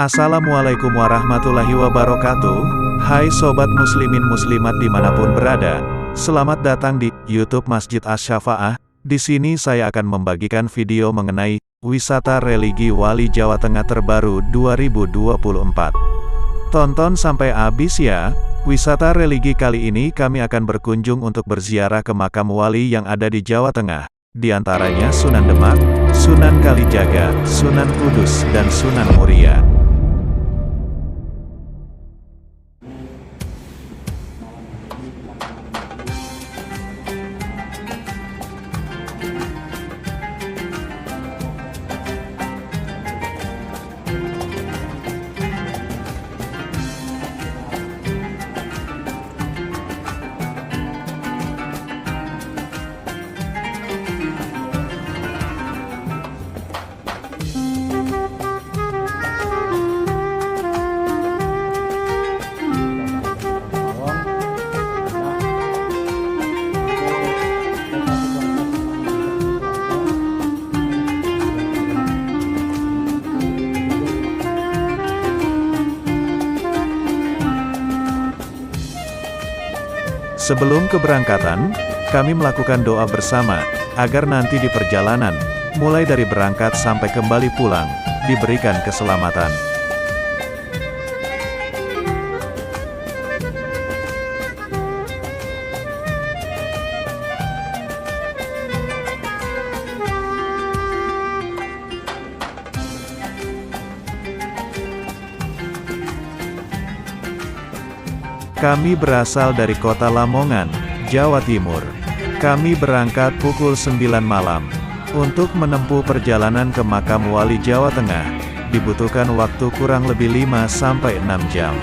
Assalamualaikum warahmatullahi wabarakatuh. Hai sobat muslimin muslimat dimanapun berada. Selamat datang di YouTube Masjid Asy-Syafaah. Di sini saya akan membagikan video mengenai wisata religi Wali Jawa Tengah terbaru 2024. Tonton sampai habis ya. Wisata religi kali ini kami akan berkunjung untuk berziarah ke makam wali yang ada di Jawa Tengah. Di antaranya Sunan Demak, Sunan Kalijaga, Sunan Kudus, dan Sunan Muria. Sebelum keberangkatan, kami melakukan doa bersama, agar nanti di perjalanan, mulai dari berangkat sampai kembali pulang, diberikan keselamatan. Kami berasal dari kota Lamongan, Jawa Timur. Kami berangkat pukul 9 malam. Untuk menempuh perjalanan ke makam wali Jawa Tengah, dibutuhkan waktu kurang lebih 5-6 jam.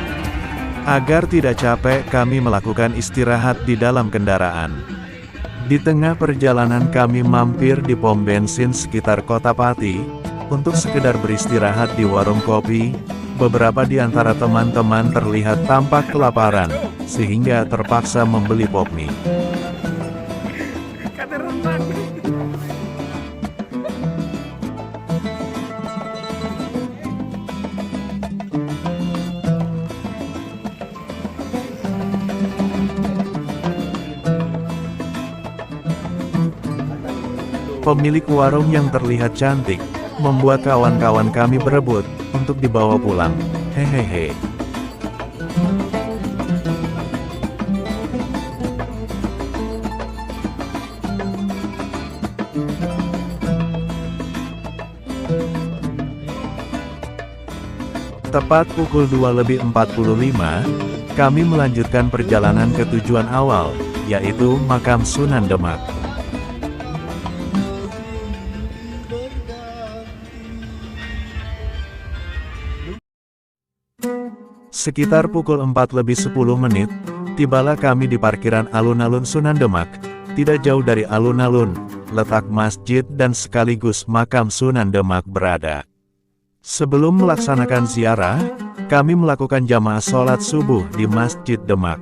Agar tidak capek, kami melakukan istirahat di dalam kendaraan. Di tengah perjalanan kami mampir di pom bensin sekitar Kota Pati, untuk sekedar beristirahat di warung kopi. Beberapa di antara teman-teman terlihat tampak kelaparan, sehingga terpaksa membeli pop mie. Pemilik warung yang terlihat cantik, membuat kawan-kawan kami berebut untuk dibawa pulang. Hehehe. Tepat pukul 2:45, kami melanjutkan perjalanan ke tujuan awal, yaitu makam Sunan Demak. Sekitar pukul 4:10, tibalah kami di parkiran alun-alun Sunan Demak. Tidak jauh dari alun-alun, letak masjid dan sekaligus makam Sunan Demak berada. Sebelum melaksanakan ziarah, kami melakukan jamaah sholat subuh di Masjid Demak.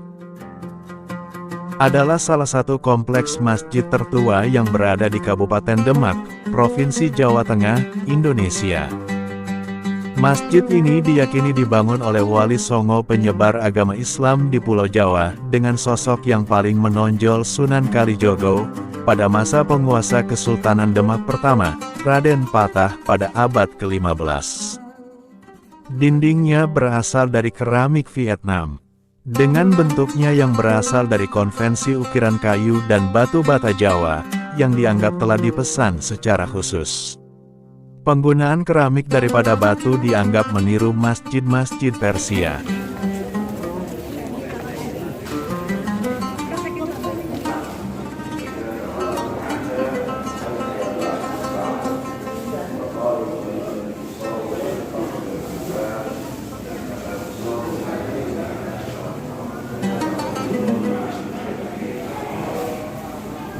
Adalah salah satu kompleks masjid tertua yang berada di Kabupaten Demak, Provinsi Jawa Tengah, Indonesia. Masjid ini diyakini dibangun oleh Wali Songo penyebar agama Islam di Pulau Jawa, dengan sosok yang paling menonjol Sunan Kalijogo, pada masa penguasa Kesultanan Demak pertama, Raden Patah pada abad ke-15. Dindingnya berasal dari keramik Vietnam, dengan bentuknya yang berasal dari konvensi ukiran kayu dan batu bata Jawa, yang dianggap telah dipesan secara khusus. Penggunaan keramik daripada batu dianggap meniru masjid-masjid Persia.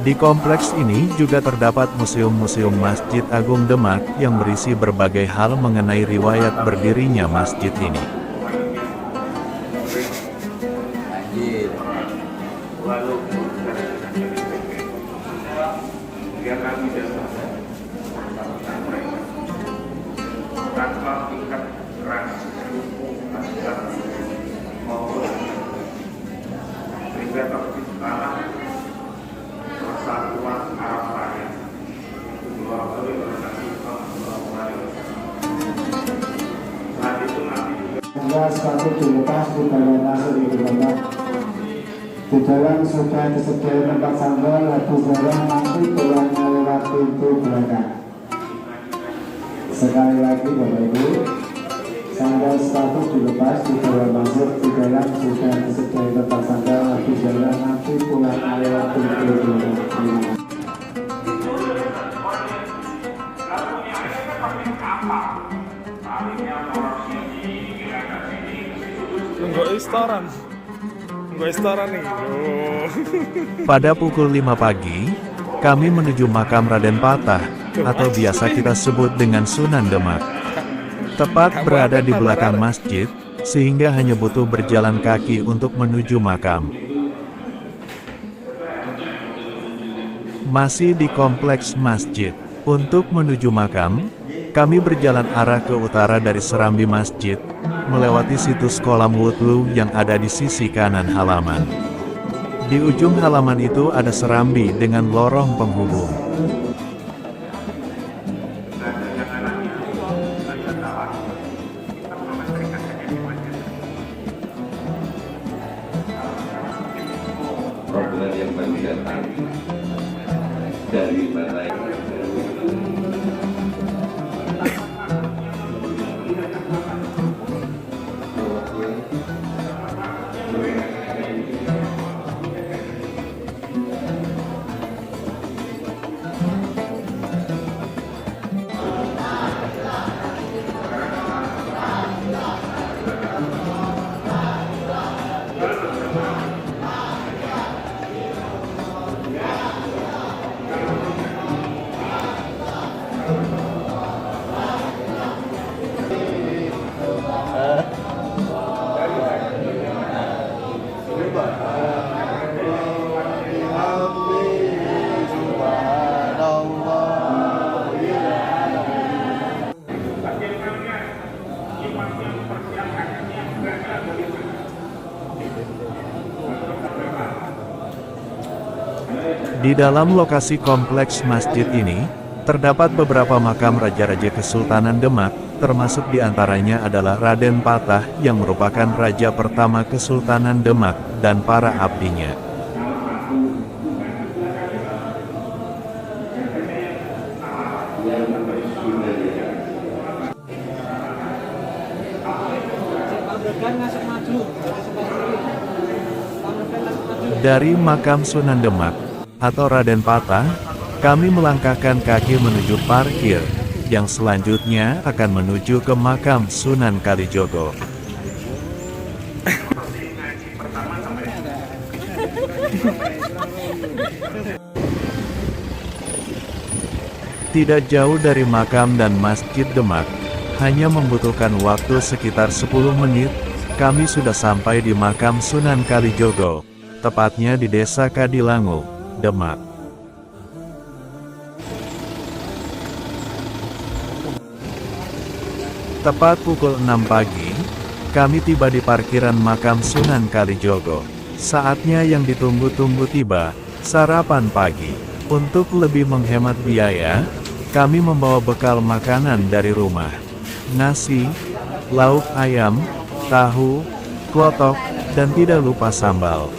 Di kompleks ini juga terdapat museum-museum Masjid Agung Demak yang berisi berbagai hal mengenai riwayat berdirinya masjid ini. Tanpa tingkat keras Sangga sepatu dilepas budaya masuk di Demak. Di dalam sudah disediakan tempat sandal, lebih jarang nanti pulangnya lewat pintu belakang. Sekali lagi Bapak Ibu, sandal sepatu dilepas di dalam masuk, di dalam sudah disediakan tempat sandal, lebih jarang nanti pulangnya lewat pintu belakang. Nggak restoran nih. Oh. Pada pukul 5 pagi, kami menuju makam Raden Patah, atau biasa kita sebut dengan Sunan Demak. Tepat berada di belakang masjid, sehingga hanya butuh berjalan kaki untuk menuju makam. Masih di kompleks masjid. Untuk menuju makam, kami berjalan arah ke utara dari serambi masjid, melewati situs kolam wudhu yang ada di sisi kanan halaman. Di ujung halaman itu ada serambi dengan lorong penghubung. Rombongan yang baru datang dari mana? Di dalam lokasi kompleks masjid ini, terdapat beberapa makam raja-raja Kesultanan Demak, termasuk diantaranya adalah Raden Patah yang merupakan raja pertama Kesultanan Demak dan para abdinya. Dari makam Sunan Demak atau Raden Patah, kami melangkahkan kaki menuju parkir, yang selanjutnya akan menuju ke makam Sunan Kalijogo. Tidak jauh dari makam dan Masjid Demak, hanya membutuhkan waktu sekitar 10 menit, kami sudah sampai di makam Sunan Kalijogo, tepatnya di Desa Kadilangu, Demak. Tepat pukul 6 pagi, kami tiba di parkiran makam Sunan Kalijogo. Saatnya yang ditunggu-tunggu tiba, sarapan pagi. Untuk lebih menghemat biaya, kami membawa bekal makanan dari rumah. Nasi, lauk ayam, tahu, klotok, dan tidak lupa sambal.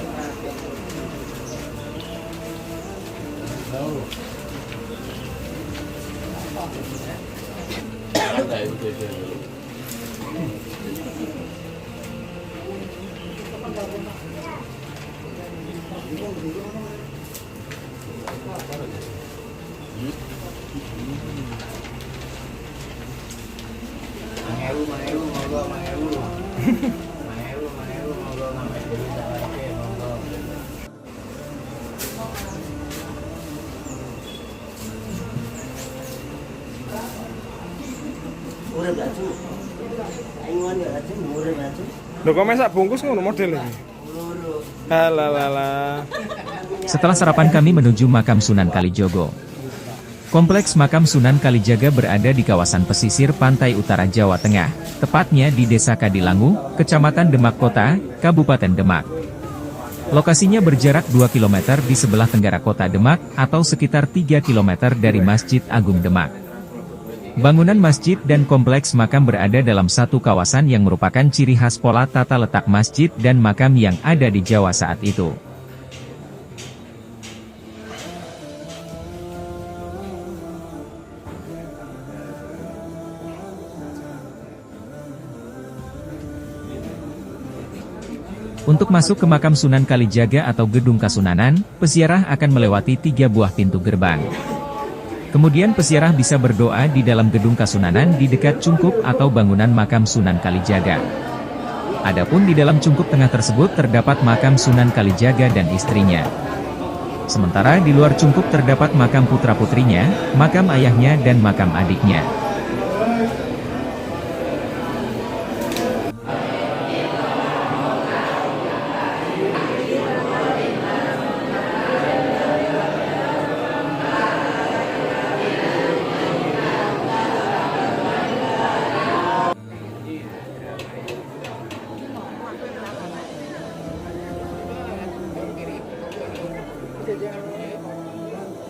Lho kok mesak bungkus ngono model iki. Halalala. Setelah sarapan kami menuju makam Sunan Kalijogo. Kompleks makam Sunan Kalijaga berada di kawasan pesisir pantai utara Jawa Tengah, tepatnya di Desa Kadilangu, Kecamatan Demak Kota, Kabupaten Demak. Lokasinya berjarak 2 km di sebelah tenggara kota Demak, atau sekitar 3 km dari Masjid Agung Demak. Bangunan masjid dan kompleks makam berada dalam satu kawasan yang merupakan ciri khas pola tata letak masjid dan makam yang ada di Jawa saat itu. Untuk masuk ke makam Sunan Kalijaga atau Gedung Kasunanan, peziarah akan melewati 3 buah pintu gerbang. Kemudian peziarah bisa berdoa di dalam Gedung Kasunanan di dekat cungkup atau bangunan makam Sunan Kalijaga. Adapun di dalam cungkup tengah tersebut terdapat makam Sunan Kalijaga dan istrinya. Sementara di luar cungkup terdapat makam putra-putrinya, makam ayahnya dan makam adiknya.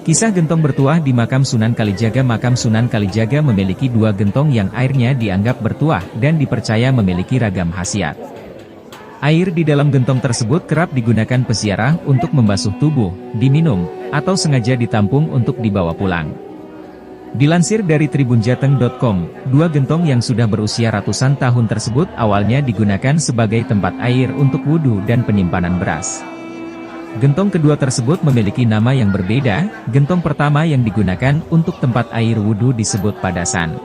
Kisah gentong bertuah di makam Sunan Kalijaga. Makam Sunan Kalijaga memiliki 2 gentong yang airnya dianggap bertuah dan dipercaya memiliki ragam khasiat. Air di dalam gentong tersebut kerap digunakan peziarah untuk membasuh tubuh, diminum, atau sengaja ditampung untuk dibawa pulang. Dilansir dari tribunjateng.com, 2 gentong yang sudah berusia ratusan tahun tersebut awalnya digunakan sebagai tempat air untuk wudhu dan penyimpanan beras. Gentong kedua tersebut memiliki nama yang berbeda. Gentong pertama yang digunakan untuk tempat air wudhu disebut padasan.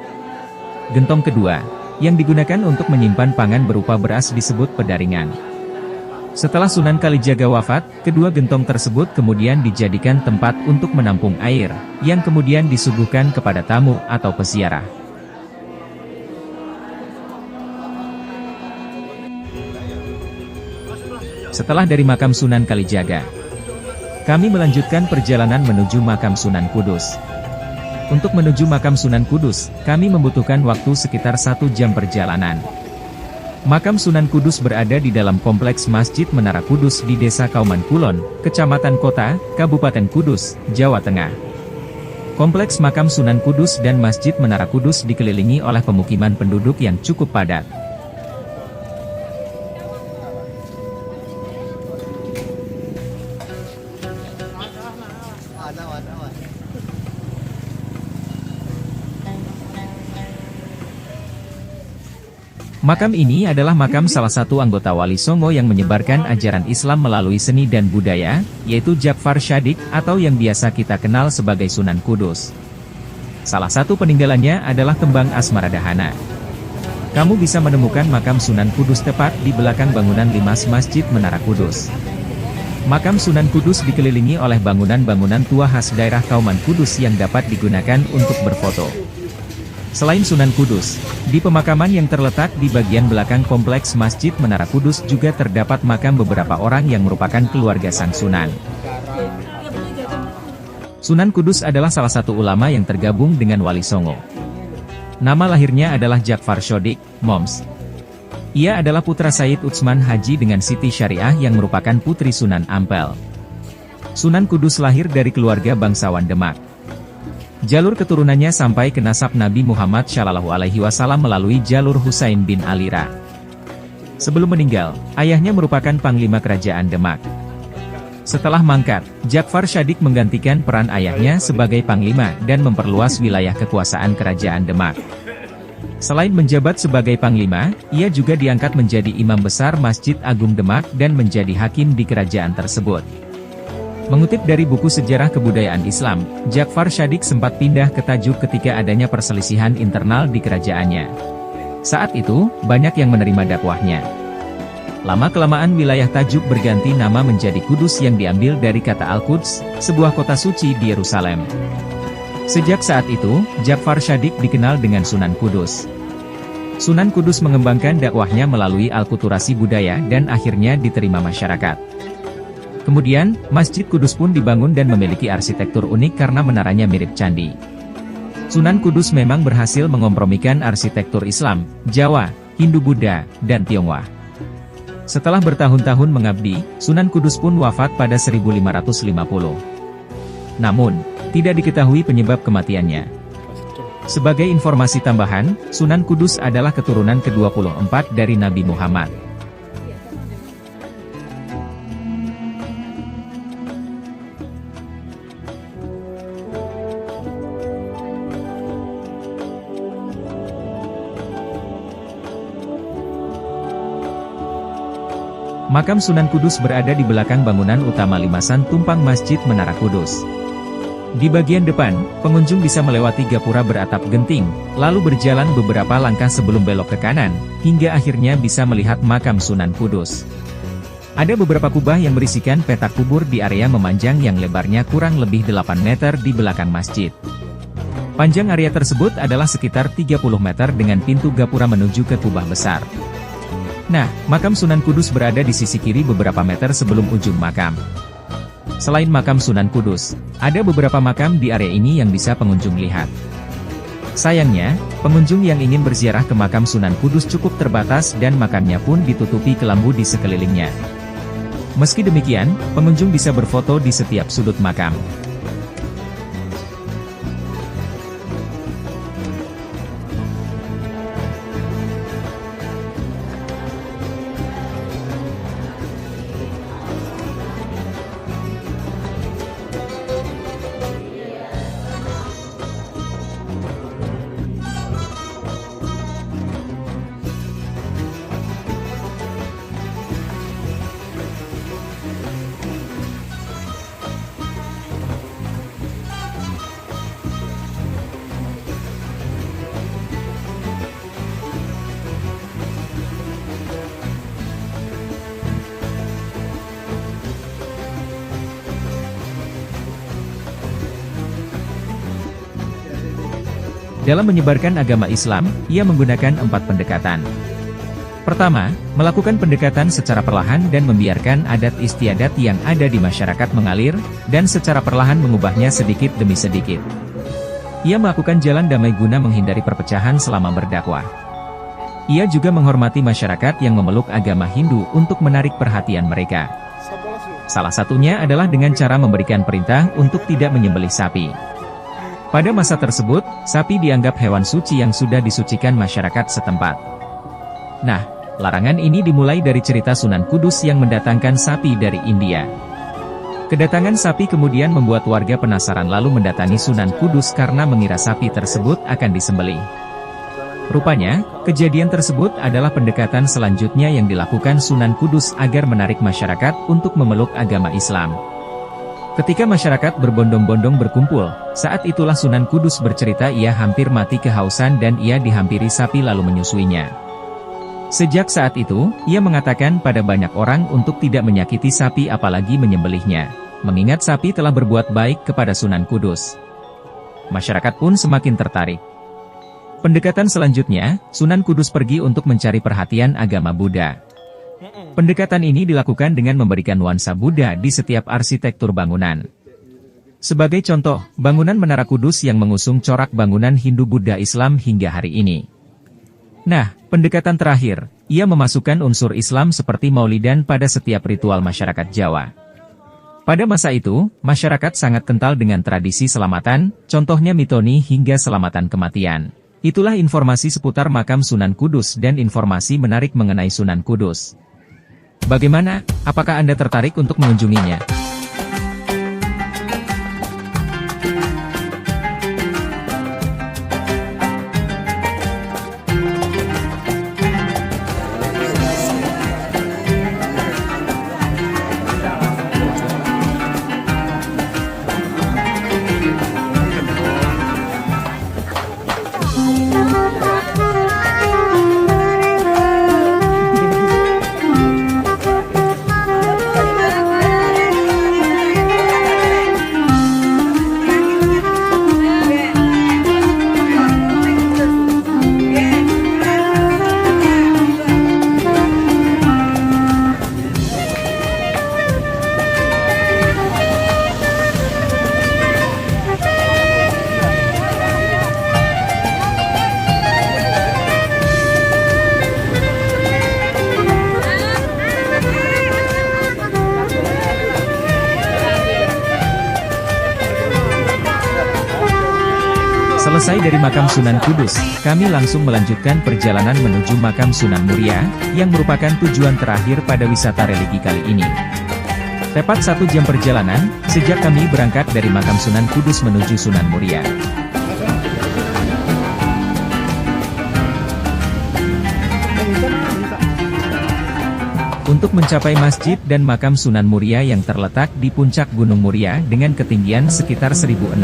Gentong kedua, yang digunakan untuk menyimpan pangan berupa beras disebut pedaringan. Setelah Sunan Kalijaga wafat, kedua gentong tersebut kemudian dijadikan tempat untuk menampung air, yang kemudian disuguhkan kepada tamu atau peziarah. Setelah dari makam Sunan Kalijaga, kami melanjutkan perjalanan menuju makam Sunan Kudus. Untuk menuju makam Sunan Kudus, kami membutuhkan waktu sekitar 1 jam perjalanan. Makam Sunan Kudus berada di dalam kompleks Masjid Menara Kudus di Desa Kauman Kulon, Kecamatan Kota, Kabupaten Kudus, Jawa Tengah. Kompleks makam Sunan Kudus dan Masjid Menara Kudus dikelilingi oleh pemukiman penduduk yang cukup padat. Makam ini adalah makam salah satu anggota Wali Songo yang menyebarkan ajaran Islam melalui seni dan budaya, yaitu Ja'far Shadiq atau yang biasa kita kenal sebagai Sunan Kudus. Salah satu peninggalannya adalah tembang Asmaradahana. Kamu bisa menemukan makam Sunan Kudus tepat di belakang bangunan Limas Masjid Menara Kudus. Makam Sunan Kudus dikelilingi oleh bangunan-bangunan tua khas daerah Kauman Kudus yang dapat digunakan untuk berfoto. Selain Sunan Kudus, di pemakaman yang terletak di bagian belakang kompleks Masjid Menara Kudus juga terdapat makam beberapa orang yang merupakan keluarga sang Sunan. Sunan Kudus adalah salah satu ulama yang tergabung dengan Wali Songo. Nama lahirnya adalah Ja'far Shadiq, Moms. Ia adalah putra Said Utsman Haji dengan Siti Syariah yang merupakan putri Sunan Ampel. Sunan Kudus lahir dari keluarga bangsawan Demak. Jalur keturunannya sampai ke nasab Nabi Muhammad SAW melalui jalur Husain bin Alira. Sebelum meninggal, ayahnya merupakan panglima kerajaan Demak. Setelah mangkat, Ja'far Shadiq menggantikan peran ayahnya sebagai panglima dan memperluas wilayah kekuasaan kerajaan Demak. Selain menjabat sebagai panglima, ia juga diangkat menjadi imam besar Masjid Agung Demak dan menjadi hakim di kerajaan tersebut. Mengutip dari buku Sejarah Kebudayaan Islam, Ja'far Shadiq sempat pindah ke Tajuk ketika adanya perselisihan internal di kerajaannya. Saat itu, banyak yang menerima dakwahnya. Lama-kelamaan wilayah Tajuk berganti nama menjadi Kudus yang diambil dari kata Al-Quds, sebuah kota suci di Yerusalem. Sejak saat itu, Ja'far Shadiq dikenal dengan Sunan Kudus. Sunan Kudus mengembangkan dakwahnya melalui alkulturasi budaya dan akhirnya diterima masyarakat. Kemudian, Masjid Kudus pun dibangun dan memiliki arsitektur unik karena menaranya mirip candi. Sunan Kudus memang berhasil mengompromikan arsitektur Islam, Jawa, Hindu-Buddha, dan Tionghoa. Setelah bertahun-tahun mengabdi, Sunan Kudus pun wafat pada 1550. Namun, tidak diketahui penyebab kematiannya. Sebagai informasi tambahan, Sunan Kudus adalah keturunan ke-24 dari Nabi Muhammad. Makam Sunan Kudus berada di belakang bangunan utama limasan tumpang Masjid Menara Kudus. Di bagian depan, pengunjung bisa melewati gapura beratap genting, lalu berjalan beberapa langkah sebelum belok ke kanan, hingga akhirnya bisa melihat makam Sunan Kudus. Ada beberapa kubah yang berisikan petak kubur di area memanjang yang lebarnya kurang lebih 8 meter di belakang masjid. Panjang area tersebut adalah sekitar 30 meter dengan pintu gapura menuju ke kubah besar. Nah, makam Sunan Kudus berada di sisi kiri beberapa meter sebelum ujung makam. Selain makam Sunan Kudus, ada beberapa makam di area ini yang bisa pengunjung lihat. Sayangnya, pengunjung yang ingin berziarah ke makam Sunan Kudus cukup terbatas dan makamnya pun ditutupi kelambu di sekelilingnya. Meski demikian, pengunjung bisa berfoto di setiap sudut makam. Dalam menyebarkan agama Islam, ia menggunakan 4 pendekatan. Pertama, melakukan pendekatan secara perlahan dan membiarkan adat istiadat yang ada di masyarakat mengalir, dan secara perlahan mengubahnya sedikit demi sedikit. Ia melakukan jalan damai guna menghindari perpecahan selama berdakwah. Ia juga menghormati masyarakat yang memeluk agama Hindu untuk menarik perhatian mereka. Salah satunya adalah dengan cara memberikan perintah untuk tidak menyembelih sapi. Pada masa tersebut, sapi dianggap hewan suci yang sudah disucikan masyarakat setempat. Nah, larangan ini dimulai dari cerita Sunan Kudus yang mendatangkan sapi dari India. Kedatangan sapi kemudian membuat warga penasaran lalu mendatangi Sunan Kudus karena mengira sapi tersebut akan disembelih. Rupanya, kejadian tersebut adalah pendekatan selanjutnya yang dilakukan Sunan Kudus agar menarik masyarakat untuk memeluk agama Islam. Ketika masyarakat berbondong-bondong berkumpul, saat itulah Sunan Kudus bercerita ia hampir mati kehausan dan ia dihampiri sapi lalu menyusuinya. Sejak saat itu, ia mengatakan pada banyak orang untuk tidak menyakiti sapi apalagi menyembelihnya, mengingat sapi telah berbuat baik kepada Sunan Kudus. Masyarakat pun semakin tertarik. Pendekatan selanjutnya, Sunan Kudus pergi untuk mencari perhatian agama Buddha. Pendekatan ini dilakukan dengan memberikan nuansa Buddha di setiap arsitektur bangunan. Sebagai contoh, bangunan Menara Kudus yang mengusung corak bangunan Hindu Buddha Islam hingga hari ini. Nah, pendekatan terakhir, ia memasukkan unsur Islam seperti Maulidan pada setiap ritual masyarakat Jawa. Pada masa itu, masyarakat sangat kental dengan tradisi selamatan, contohnya mitoni hingga selamatan kematian. Itulah informasi seputar makam Sunan Kudus dan informasi menarik mengenai Sunan Kudus. Bagaimana? Apakah Anda tertarik untuk mengunjunginya? Selesai dari makam Sunan Kudus, kami langsung melanjutkan perjalanan menuju makam Sunan Muria, yang merupakan tujuan terakhir pada wisata religi kali ini. Tepat 1 jam perjalanan, sejak kami berangkat dari makam Sunan Kudus menuju Sunan Muria. Untuk mencapai masjid dan makam Sunan Muria yang terletak di puncak Gunung Muria dengan ketinggian sekitar 1.600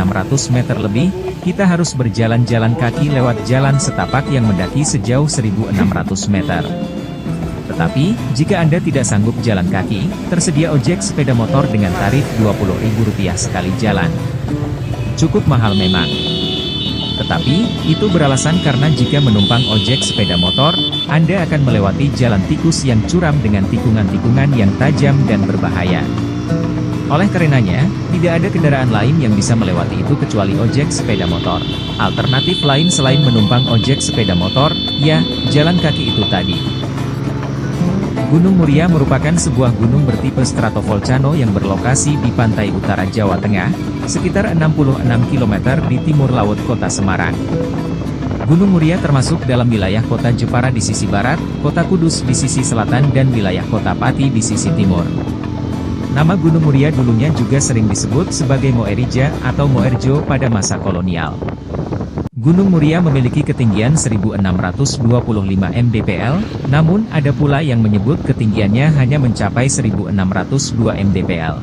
meter lebih, kita harus berjalan-jalan kaki lewat jalan setapak yang mendaki sejauh 1.600 meter. Tetapi, jika Anda tidak sanggup jalan kaki, tersedia ojek sepeda motor dengan tarif Rp20.000 sekali jalan. Cukup mahal memang. Tetapi, itu beralasan karena jika menumpang ojek sepeda motor, Anda akan melewati jalan tikus yang curam dengan tikungan-tikungan yang tajam dan berbahaya. Oleh karenanya, tidak ada kendaraan lain yang bisa melewati itu kecuali ojek sepeda motor. Alternatif lain selain menumpang ojek sepeda motor, ya, jalan kaki itu tadi. Gunung Muria merupakan sebuah gunung bertipe stratovolcano yang berlokasi di pantai utara Jawa Tengah, sekitar 66 km di timur laut kota Semarang. Gunung Muria termasuk dalam wilayah kota Jepara di sisi barat, kota Kudus di sisi selatan dan wilayah kota Pati di sisi timur. Nama Gunung Muria dulunya juga sering disebut sebagai Moerija atau Moerjo pada masa kolonial. Gunung Muria memiliki ketinggian 1.625 mdpl, namun ada pula yang menyebut ketinggiannya hanya mencapai 1.602 mdpl.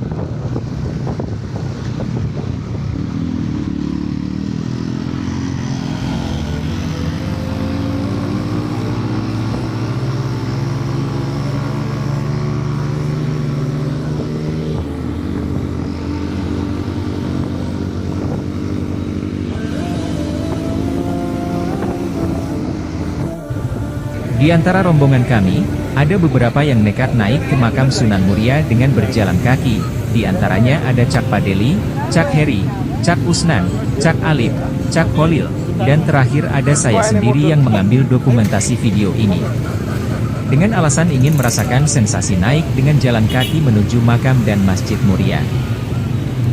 Di antara rombongan kami, ada beberapa yang nekat naik ke makam Sunan Muria dengan berjalan kaki. Di antaranya ada Cak Padeli, Cak Heri, Cak Usnan, Cak Alip, Cak Holil, dan terakhir ada saya sendiri yang mengambil dokumentasi video ini. Dengan alasan ingin merasakan sensasi naik dengan jalan kaki menuju makam dan Masjid Muria.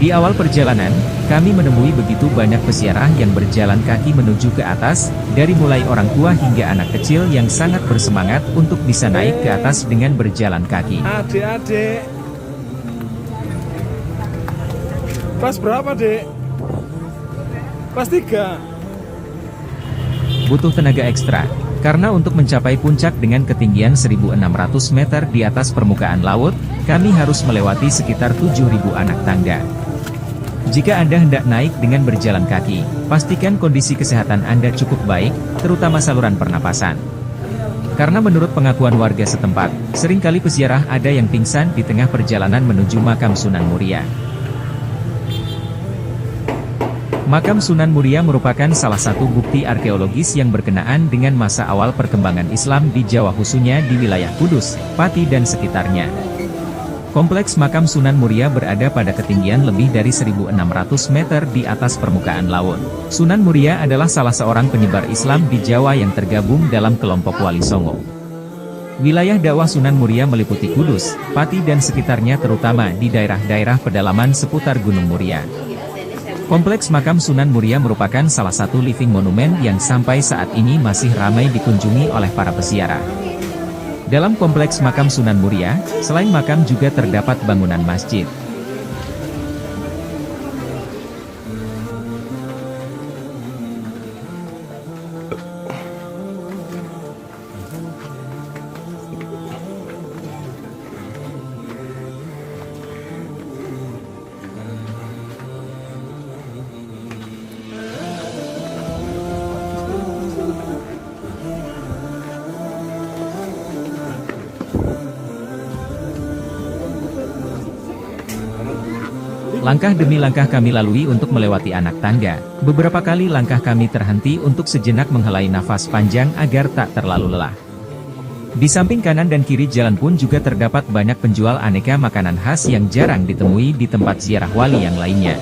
Di awal perjalanan, kami menemui begitu banyak peziarah yang berjalan kaki menuju ke atas, dari mulai orang tua hingga anak kecil yang sangat bersemangat untuk bisa naik ke atas dengan berjalan kaki. Adik-adik. Kelas berapa, Dek? Kelas 3. Butuh tenaga ekstra, karena untuk mencapai puncak dengan ketinggian 1.600 meter di atas permukaan laut, kami harus melewati sekitar 7.000 anak tangga. Jika Anda hendak naik dengan berjalan kaki, pastikan kondisi kesehatan Anda cukup baik, terutama saluran pernapasan. Karena menurut pengakuan warga setempat, seringkali peziarah ada yang pingsan di tengah perjalanan menuju makam Sunan Muria. Makam Sunan Muria merupakan salah satu bukti arkeologis yang berkenaan dengan masa awal perkembangan Islam di Jawa khususnya di wilayah Kudus, Pati dan sekitarnya. Kompleks makam Sunan Muria berada pada ketinggian lebih dari 1.600 meter di atas permukaan laut. Sunan Muria adalah salah seorang penyebar Islam di Jawa yang tergabung dalam kelompok Wali Songo. Wilayah dakwah Sunan Muria meliputi Kudus, Pati dan sekitarnya terutama di daerah-daerah pedalaman seputar Gunung Muria. Kompleks makam Sunan Muria merupakan salah satu living monumen yang sampai saat ini masih ramai dikunjungi oleh para peziarah. Dalam kompleks makam Sunan Muria, selain makam juga terdapat bangunan masjid. Langkah demi langkah kami lalui untuk melewati anak tangga. Beberapa kali langkah kami terhenti untuk sejenak menghelai nafas panjang agar tak terlalu lelah. Di samping kanan dan kiri jalan pun juga terdapat banyak penjual aneka makanan khas yang jarang ditemui di tempat ziarah wali yang lainnya.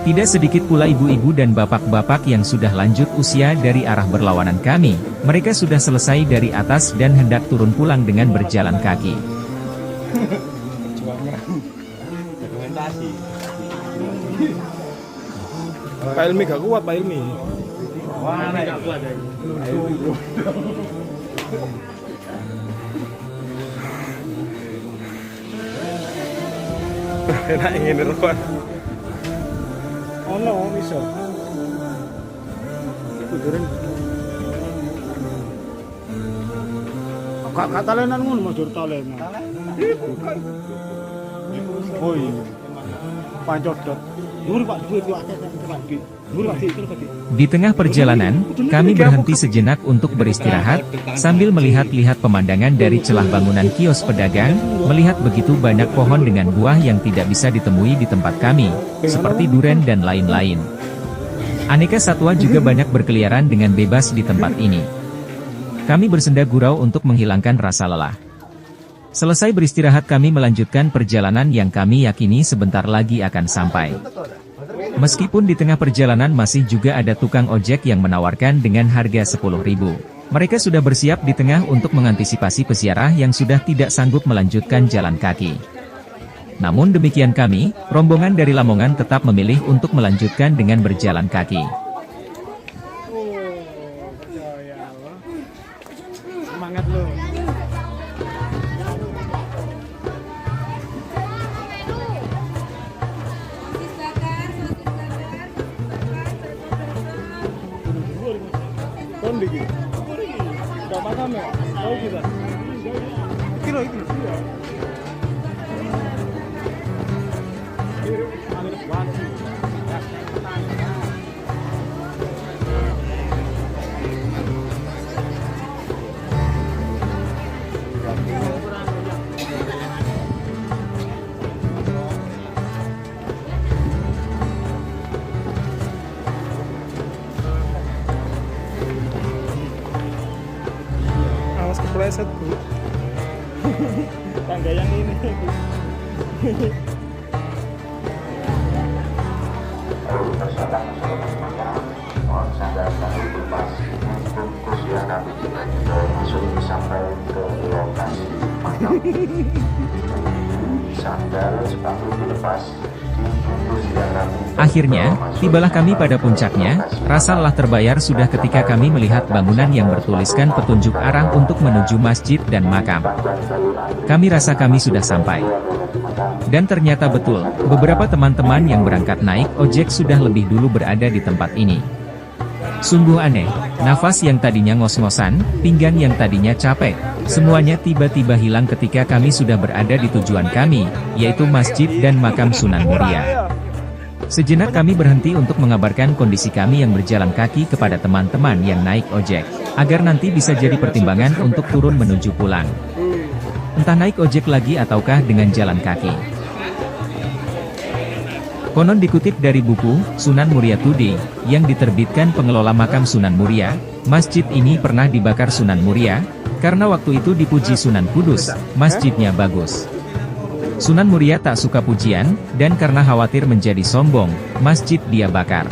Tidak sedikit pula ibu-ibu dan bapak-bapak yang sudah lanjut usia dari arah berlawanan kami. Mereka sudah selesai dari atas dan hendak turun pulang dengan berjalan kaki. Pak Ilmi gak kuat, Pak Ilmi. Enak ingin rokok. Oh no, bisa. Kudurin. Kak talenan ngono mojur talenan. Bukan. Oh iya. Pancodot. Dhuwur Pak, dhuwur Pak. Di tengah perjalanan, kami berhenti sejenak untuk beristirahat, sambil melihat-lihat pemandangan dari celah bangunan kios pedagang, melihat begitu banyak pohon dengan buah yang tidak bisa ditemui di tempat kami, seperti duren dan lain-lain. Aneka satwa juga banyak berkeliaran dengan bebas di tempat ini. Kami bersenda gurau untuk menghilangkan rasa lelah. Selesai beristirahat kami melanjutkan perjalanan yang kami yakini sebentar lagi akan sampai. Meskipun di tengah perjalanan masih juga ada tukang ojek yang menawarkan dengan harga 10.000. Mereka sudah bersiap di tengah untuk mengantisipasi peziarah yang sudah tidak sanggup melanjutkan jalan kaki. Namun demikian kami, rombongan dari Lamongan tetap memilih untuk melanjutkan dengan berjalan kaki. Semangat lo. Dikit. Gak makan ya? Tahu kita. Kilo. Kepleset Bu. Tangga yang ini Bu. Akhirnya, tibalah kami pada puncaknya. Rasa lelah terbayar sudah ketika kami melihat bangunan yang bertuliskan petunjuk arah untuk menuju masjid dan makam. Kami rasa kami sudah sampai. Dan ternyata betul, beberapa teman-teman yang berangkat naik ojek sudah lebih dulu berada di tempat ini. Sungguh aneh, nafas yang tadinya ngos-ngosan, pinggang yang tadinya capek, semuanya tiba-tiba hilang ketika kami sudah berada di tujuan kami, yaitu masjid dan makam Sunan Muria. Sejenak kami berhenti untuk mengabarkan kondisi kami yang berjalan kaki kepada teman-teman yang naik ojek, agar nanti bisa jadi pertimbangan untuk turun menuju pulang. Entah naik ojek lagi ataukah dengan jalan kaki. Konon dikutip dari buku Sunan Muria Today yang diterbitkan pengelola makam Sunan Muria, masjid ini pernah dibakar Sunan Muria, karena waktu itu dipuji Sunan Kudus, masjidnya bagus. Sunan Muria tak suka pujian, dan karena khawatir menjadi sombong, masjid dia bakar.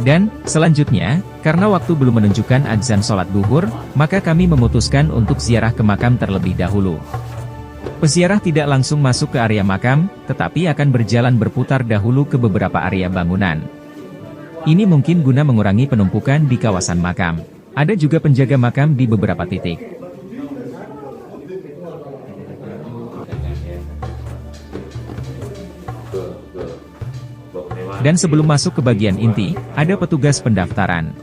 Dan, selanjutnya, karena waktu belum menunjukkan adzan sholat duhur, maka kami memutuskan untuk ziarah ke makam terlebih dahulu. Peziarah tidak langsung masuk ke area makam, tetapi akan berjalan berputar dahulu ke beberapa area bangunan. Ini mungkin guna mengurangi penumpukan di kawasan makam. Ada juga penjaga makam di beberapa titik. Dan sebelum masuk ke bagian inti, ada petugas pendaftaran.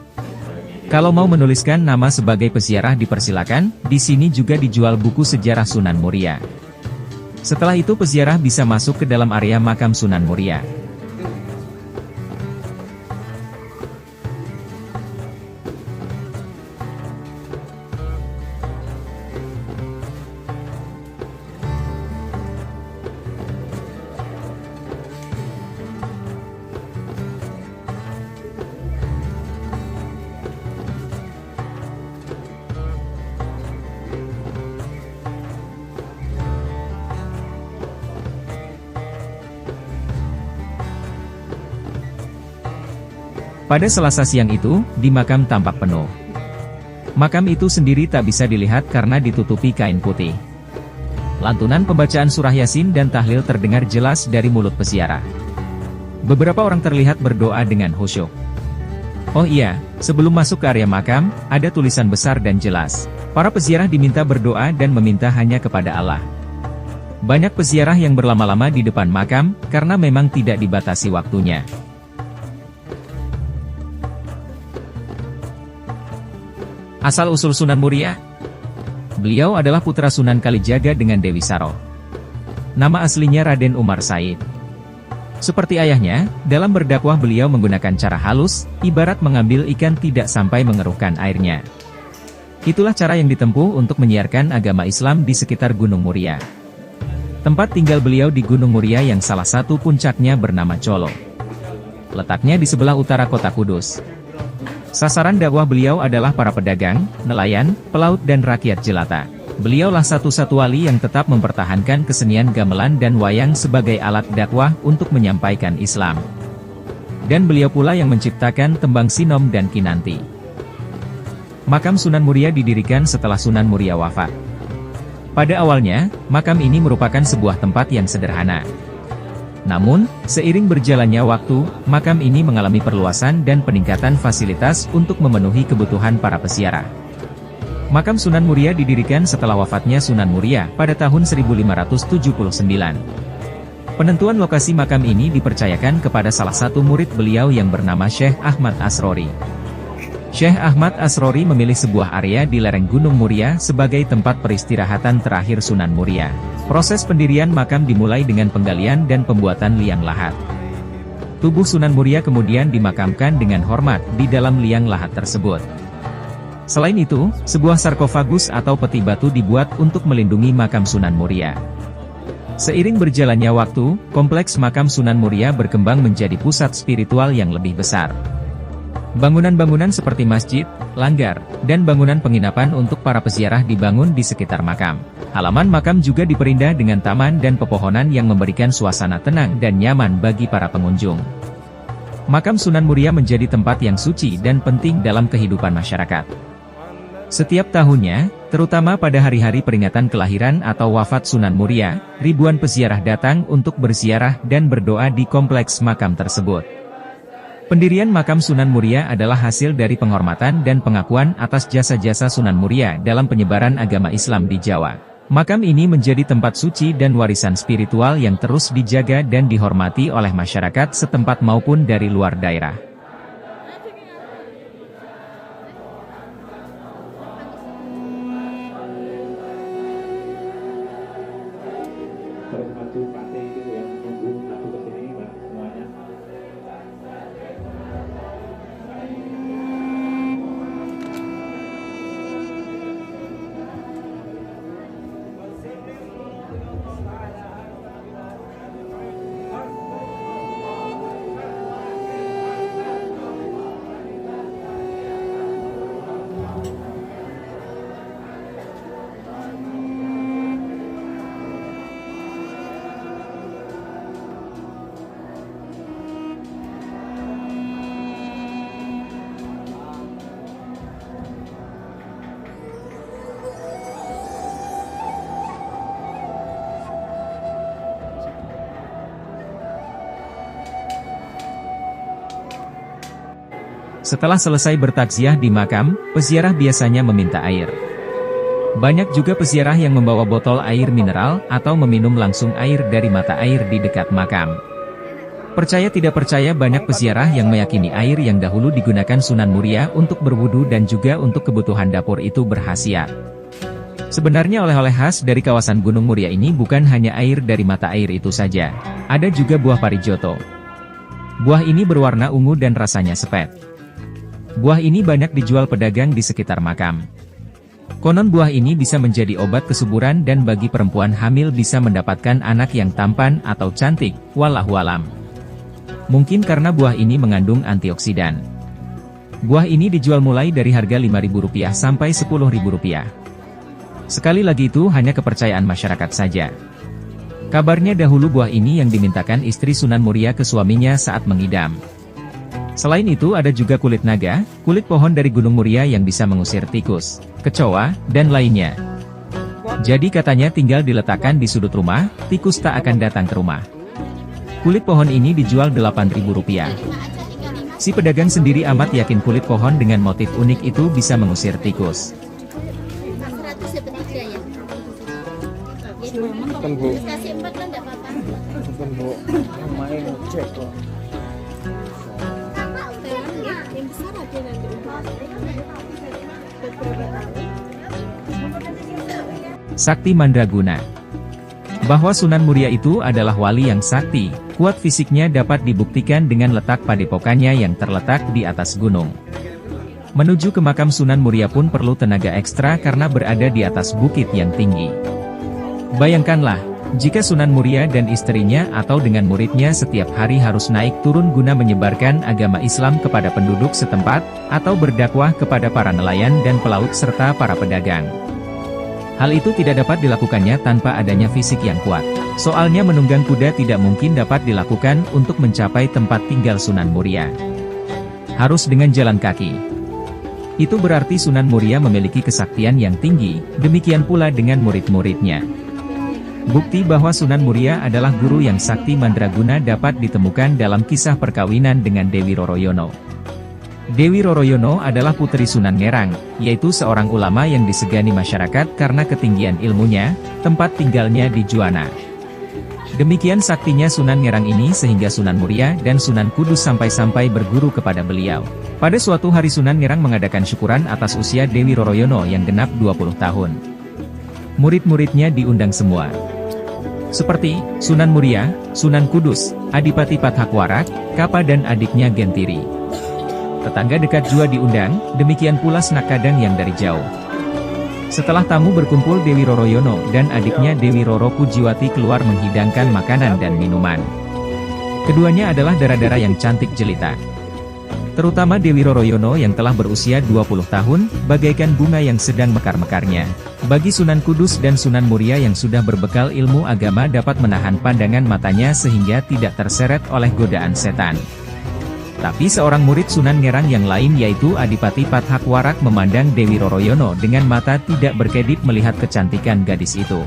Kalau mau menuliskan nama sebagai peziarah dipersilakan, di sini juga dijual buku sejarah Sunan Muria. Setelah itu peziarah bisa masuk ke dalam area makam Sunan Muria. Pada Selasa siang itu, di makam tampak penuh. Makam itu sendiri tak bisa dilihat karena ditutupi kain putih. Lantunan pembacaan surah Yasin dan tahlil terdengar jelas dari mulut peziarah. Beberapa orang terlihat berdoa dengan khusyuk. Oh iya, sebelum masuk ke area makam, ada tulisan besar dan jelas. Para peziarah diminta berdoa dan meminta hanya kepada Allah. Banyak peziarah yang berlama-lama di depan makam, karena memang tidak dibatasi waktunya. Asal-usul Sunan Muria. Beliau adalah putra Sunan Kalijaga dengan Dewi Saro. Nama aslinya Raden Umar Said. Seperti ayahnya, dalam berdakwah beliau menggunakan cara halus, ibarat mengambil ikan tidak sampai mengeruhkan airnya. Itulah cara yang ditempuh untuk menyiarkan agama Islam di sekitar Gunung Muria. Tempat tinggal beliau di Gunung Muria yang salah satu puncaknya bernama Colo. Letaknya di sebelah utara kota Kudus. Sasaran dakwah beliau adalah para pedagang, nelayan, pelaut dan rakyat jelata. Beliaulah satu-satu wali yang tetap mempertahankan kesenian gamelan dan wayang sebagai alat dakwah untuk menyampaikan Islam. Dan beliau pula yang menciptakan tembang Sinom dan Kinanti. Makam Sunan Muria didirikan setelah Sunan Muria wafat. Pada awalnya, makam ini merupakan sebuah tempat yang sederhana. Namun, seiring berjalannya waktu, makam ini mengalami perluasan dan peningkatan fasilitas untuk memenuhi kebutuhan para peziarah. Makam Sunan Muria didirikan setelah wafatnya Sunan Muria pada tahun 1579. Penentuan lokasi makam ini dipercayakan kepada salah satu murid beliau yang bernama Syekh Ahmad Asrori. Syekh Ahmad Asrori memilih sebuah area di lereng Gunung Muria sebagai tempat peristirahatan terakhir Sunan Muria. Proses pendirian makam dimulai dengan penggalian dan pembuatan liang lahat. Tubuh Sunan Muria kemudian dimakamkan dengan hormat di dalam liang lahat tersebut. Selain itu, sebuah sarkofagus atau peti batu dibuat untuk melindungi makam Sunan Muria. Seiring berjalannya waktu, kompleks makam Sunan Muria berkembang menjadi pusat spiritual yang lebih besar. Bangunan-bangunan seperti masjid, langgar, dan bangunan penginapan untuk para peziarah dibangun di sekitar makam. Halaman makam juga diperindah dengan taman dan pepohonan yang memberikan suasana tenang dan nyaman bagi para pengunjung. Makam Sunan Muria menjadi tempat yang suci dan penting dalam kehidupan masyarakat. Setiap tahunnya, terutama pada hari-hari peringatan kelahiran atau wafat Sunan Muria, ribuan peziarah datang untuk berziarah dan berdoa di kompleks makam tersebut. Pendirian makam Sunan Muria adalah hasil dari penghormatan dan pengakuan atas jasa-jasa Sunan Muria dalam penyebaran agama Islam di Jawa. Makam ini menjadi tempat suci dan warisan spiritual yang terus dijaga dan dihormati oleh masyarakat setempat maupun dari luar daerah. Setelah selesai bertakziah di makam, peziarah biasanya meminta air. Banyak juga peziarah yang membawa botol air mineral atau meminum langsung air dari mata air di dekat makam. Percaya tidak percaya banyak peziarah yang meyakini air yang dahulu digunakan Sunan Muria untuk berwudu dan juga untuk kebutuhan dapur itu berkhasiat. Sebenarnya oleh-oleh khas dari kawasan Gunung Muria ini bukan hanya air dari mata air itu saja. Ada juga buah parijoto. Buah ini berwarna ungu dan rasanya sepet. Buah ini banyak dijual pedagang di sekitar makam. Konon buah ini bisa menjadi obat kesuburan dan bagi perempuan hamil bisa mendapatkan anak yang tampan atau cantik, wallahualam. Mungkin karena buah ini mengandung antioksidan. Buah ini dijual mulai dari harga Rp5.000 sampai Rp10.000. Sekali lagi itu hanya kepercayaan masyarakat saja. Kabarnya dahulu buah ini yang dimintakan istri Sunan Muria ke suaminya saat mengidam. Selain itu ada juga kulit naga, kulit pohon dari Gunung Muria yang bisa mengusir tikus, kecoa, dan lainnya. Jadi katanya tinggal diletakkan di sudut rumah, tikus tak akan datang ke rumah. Kulit pohon ini dijual Rp8.000. Si pedagang sendiri amat yakin kulit pohon dengan motif unik itu bisa mengusir tikus. Sakti Mandraguna. Bahwa Sunan Muria itu adalah wali yang sakti, kuat fisiknya dapat dibuktikan dengan letak padepokannya yang terletak di atas gunung. Menuju ke makam Sunan Muria pun perlu tenaga ekstra karena berada di atas bukit yang tinggi. Bayangkanlah, jika Sunan Muria dan istrinya atau dengan muridnya setiap hari harus naik turun guna menyebarkan agama Islam kepada penduduk setempat, atau berdakwah kepada para nelayan dan pelaut serta para pedagang. Hal itu tidak dapat dilakukannya tanpa adanya fisik yang kuat. Soalnya menunggang kuda tidak mungkin dapat dilakukan untuk mencapai tempat tinggal Sunan Muria. Harus dengan jalan kaki. Itu berarti Sunan Muria memiliki kesaktian yang tinggi, demikian pula dengan murid-muridnya. Bukti bahwa Sunan Muria adalah guru yang sakti mandraguna dapat ditemukan dalam kisah perkawinan dengan Dewi Roroyono. Dewi Roroyono adalah putri Sunan Ngerang, yaitu seorang ulama yang disegani masyarakat karena ketinggian ilmunya, tempat tinggalnya di Juwana. Demikian saktinya Sunan Ngerang ini sehingga Sunan Muria dan Sunan Kudus sampai-sampai berguru kepada beliau. Pada suatu hari Sunan Ngerang mengadakan syukuran atas usia Dewi Roroyono yang genap 20 tahun. Murid-muridnya diundang semua. Seperti Sunan Muria, Sunan Kudus, Adipati Pathakwarak, Kapa dan adiknya Gentiri. Tetangga dekat juga diundang, demikian pula Senak Kadang yang dari jauh. Setelah tamu berkumpul Dewi Roroyono dan adiknya Dewi Roro Pujiwati keluar menghidangkan makanan dan minuman. Keduanya adalah dara-dara yang cantik jelita. Terutama Dewi Roroyono yang telah berusia 20 tahun, bagaikan bunga yang sedang mekar-mekarnya. Bagi Sunan Kudus dan Sunan Muria yang sudah berbekal ilmu agama dapat menahan pandangan matanya sehingga tidak terseret oleh godaan setan. Tapi seorang murid Sunan Ngerang yang lain yaitu Adipati Pathakwarak memandang Dewi Roroyono dengan mata tidak berkedip melihat kecantikan gadis itu.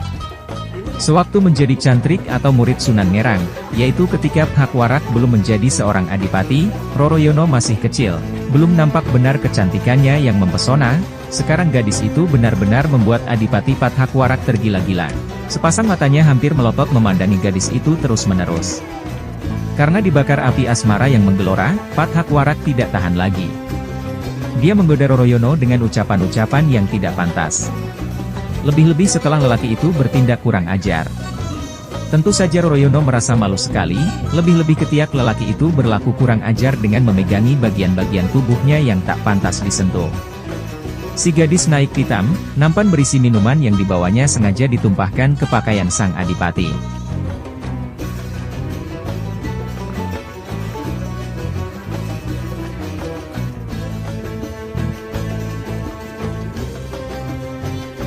Sewaktu menjadi cantrik atau murid Sunan Ngerang, yaitu ketika Pathakwarak belum menjadi seorang adipati, Roroyono masih kecil, belum nampak benar kecantikannya yang mempesona, sekarang gadis itu benar-benar membuat Adipati Pathakwarak tergila-gila. Sepasang matanya hampir melotot memandangi gadis itu terus-menerus. Karena dibakar api asmara yang menggelora, Pathakwarak tidak tahan lagi. Dia menggoda Roroyono dengan ucapan-ucapan yang tidak pantas. Lebih-lebih setelah lelaki itu bertindak kurang ajar. Tentu saja Roroyono merasa malu sekali, lebih-lebih ketika lelaki itu berlaku kurang ajar dengan memegangi bagian-bagian tubuhnya yang tak pantas disentuh. Si gadis naik pitam, nampan berisi minuman yang dibawanya sengaja ditumpahkan ke pakaian sang adipati.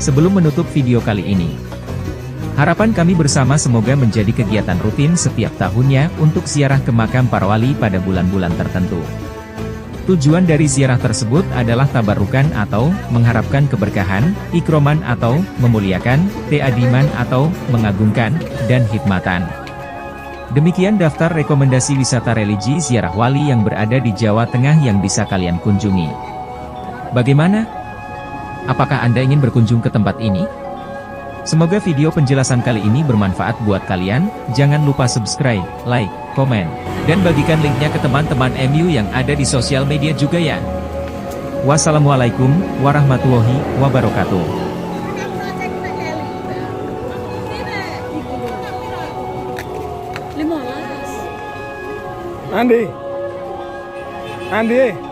Sebelum menutup video kali ini, harapan kami bersama semoga menjadi kegiatan rutin setiap tahunnya untuk ziarah ke makam para wali pada bulan-bulan tertentu. Tujuan dari ziarah tersebut adalah tabarukan atau mengharapkan keberkahan, ikroman atau memuliakan, teadiman atau mengagungkan, dan hikmatan. Demikian daftar rekomendasi wisata religi ziarah wali yang berada di Jawa Tengah yang bisa kalian kunjungi. Bagaimana? Apakah Anda ingin berkunjung ke tempat ini? Semoga video penjelasan kali ini bermanfaat buat kalian. Jangan lupa subscribe, like, komen, dan bagikan linknya ke teman-teman MU yang ada di sosial media juga ya. Wassalamualaikum warahmatullahi wabarakatuh. Andi.